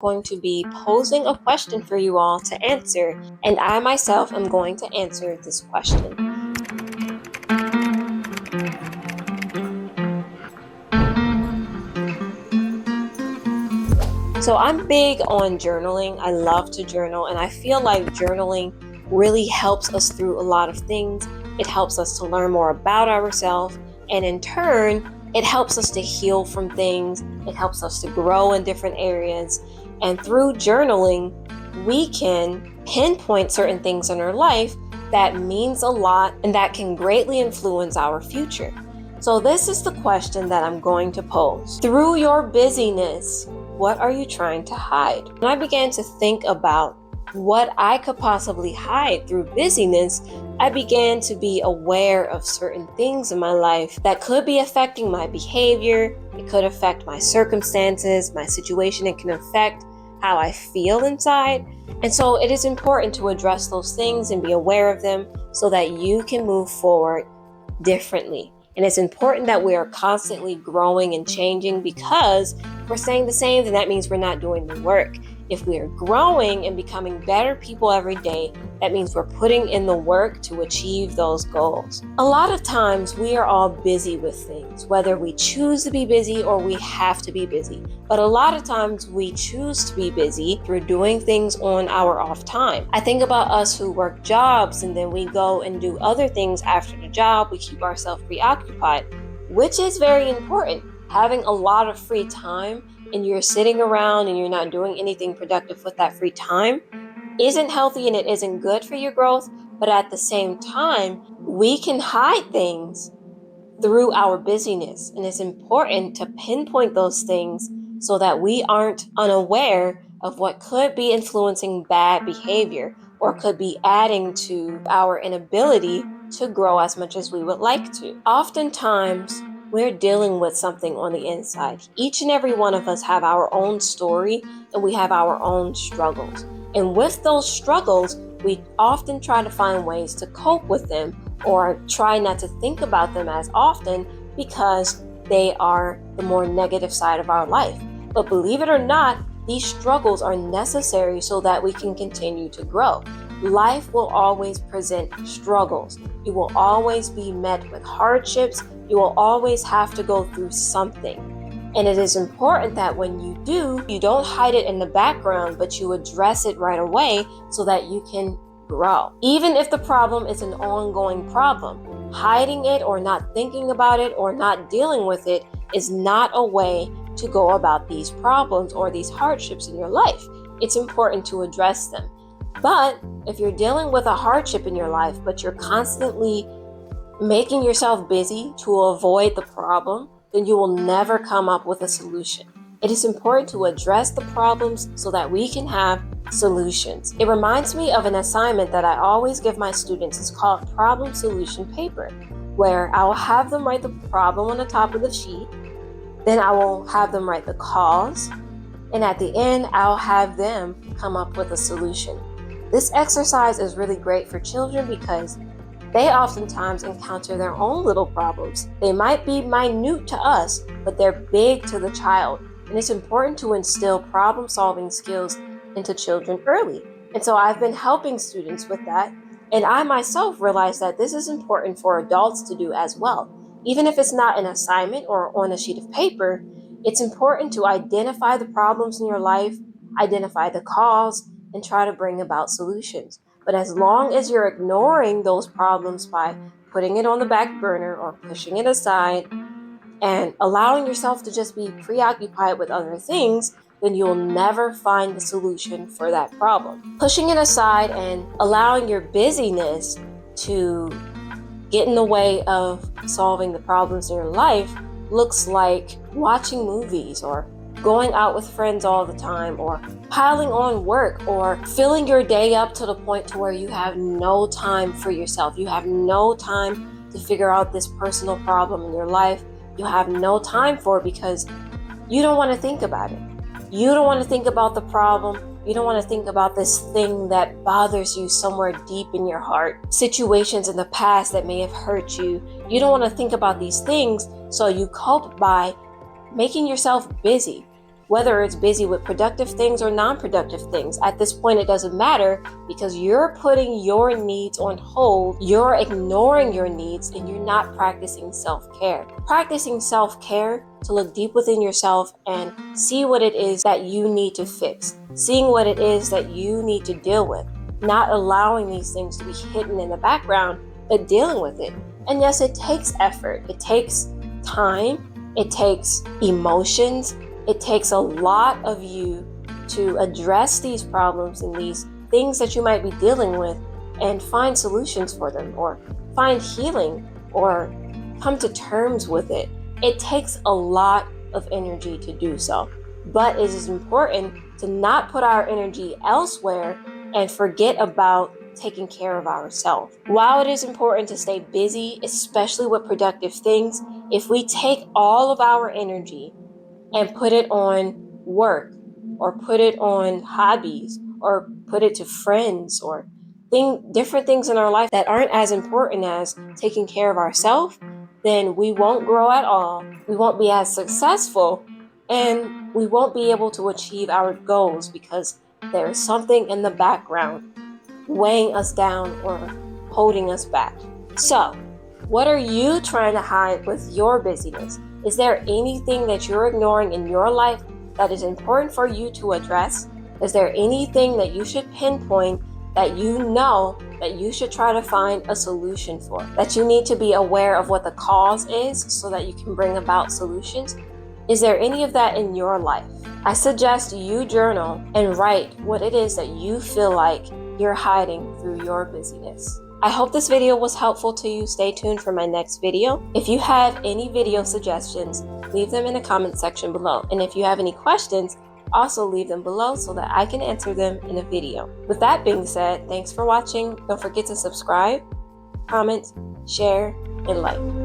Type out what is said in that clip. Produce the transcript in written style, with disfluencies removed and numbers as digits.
going to be posing a question for you all to answer, and I myself am going to answer this question. So I'm big on journaling. I love to journal, and I feel like journaling really helps us through a lot of things. It helps us to learn more about ourselves, and in turn, it helps us to heal from things. It helps us to grow in different areas. And through journaling, we can pinpoint certain things in our life that means a lot and that can greatly influence our future. So this is the question that I'm going to pose. Through your busyness, what are you trying to hide? When I began to think about what I could possibly hide through busyness, I began to be aware of certain things in my life that could be affecting my behavior. It could affect my circumstances, my situation. It can affect how I feel inside. And so it is important to address those things and be aware of them so that you can move forward differently. And it's important that we are constantly growing and changing, because if we're staying the same, then that means we're not doing the work. If we are growing and becoming better people every day, that means we're putting in the work to achieve those goals. A lot of times we are all busy with things, whether we choose to be busy or we have to be busy. But a lot of times we choose to be busy through doing things on our off time. I think about us who work jobs and then we go and do other things after the job. We keep ourselves preoccupied, which is very important. Having a lot of free time and you're sitting around and you're not doing anything productive with that free time isn't healthy and it isn't good for your growth. But at the same time, we can hide things through our busyness. And it's important to pinpoint those things so that we aren't unaware of what could be influencing bad behavior or could be adding to our inability to grow as much as we would like to. Oftentimes, we're dealing with something on the inside. Each and every one of us have our own story and we have our own struggles. And with those struggles, we often try to find ways to cope with them or try not to think about them as often because they are the more negative side of our life. But believe it or not, these struggles are necessary so that we can continue to grow. Life will always present struggles. You will always be met with hardships. You will always have to go through something. And it is important that when you do, you don't hide it in the background, but you address it right away so that you can grow. Even if the problem is an ongoing problem, hiding it or not thinking about it or not dealing with it is not a way to go about these problems or these hardships in your life. It's important to address them. But if you're dealing with a hardship in your life, but you're constantly making yourself busy to avoid the problem, then you will never come up with a solution. It is important to address the problems so that we can have solutions. It reminds me of an assignment that I always give my students. It's called problem solution paper, where I will have them write the problem on the top of the sheet. Then I will have them write the cause. And at the end, I'll have them come up with a solution. This exercise is really great for children because they oftentimes encounter their own little problems. They might be minute to us, but they're big to the child. And it's important to instill problem-solving skills into children early. And so I've been helping students with that. And I myself realized that this is important for adults to do as well. Even if it's not an assignment or on a sheet of paper, it's important to identify the problems in your life, identify the cause, and try to bring about solutions. But as long as you're ignoring those problems by putting it on the back burner or pushing it aside and allowing yourself to just be preoccupied with other things, then you'll never find the solution for that problem. Pushing it aside and allowing your busyness to get in the way of solving the problems in your life looks like watching movies or going out with friends all the time or piling on work or filling your day up to the point to where you have no time for yourself. You have no time to figure out this personal problem in your life. You have no time for it because you don't want to think about it. You don't want to think about the problem. You don't want to think about this thing that bothers you somewhere deep in your heart. Situations in the past that may have hurt you. You don't want to think about these things, so you cope by making yourself busy. whether it's busy with productive things or non-productive things. At this point, it doesn't matter because you're putting your needs on hold, you're ignoring your needs, and you're not practicing self-care. Practicing self-care to look deep within yourself and see what it is that you need to fix, seeing what it is that you need to deal with, not allowing these things to be hidden in the background, but dealing with it. And yes, it takes effort, it takes time, it takes emotions, it takes a lot of you to address these problems and these things that you might be dealing with and find solutions for them, or find healing, or come to terms with it. It takes a lot of energy to do so, but it is important to not put our energy elsewhere and forget about taking care of ourselves. While it is important to stay busy, especially with productive things, if we take all of our energy and put it on work, or put it on hobbies, or put it to friends, or different things in our life that aren't as important as taking care of ourselves, then we won't grow at all, we won't be as successful, and we won't be able to achieve our goals because there is something in the background weighing us down or holding us back. So, what are you trying to hide with your busyness? Is there anything that you're ignoring in your life that is important for you to address? Is there anything that you should pinpoint that you know that you should try to find a solution for? That you need to be aware of what the cause is so that you can bring about solutions? Is there any of that in your life? I suggest you journal and write what it is that you feel like you're hiding through your busyness. I hope this video was helpful to you. Stay tuned for my next video. If you have any video suggestions, leave them in the comment section below. And if you have any questions, also leave them below so that I can answer them in a video. With that being said, thanks for watching. Don't forget to subscribe, comment, share, and like.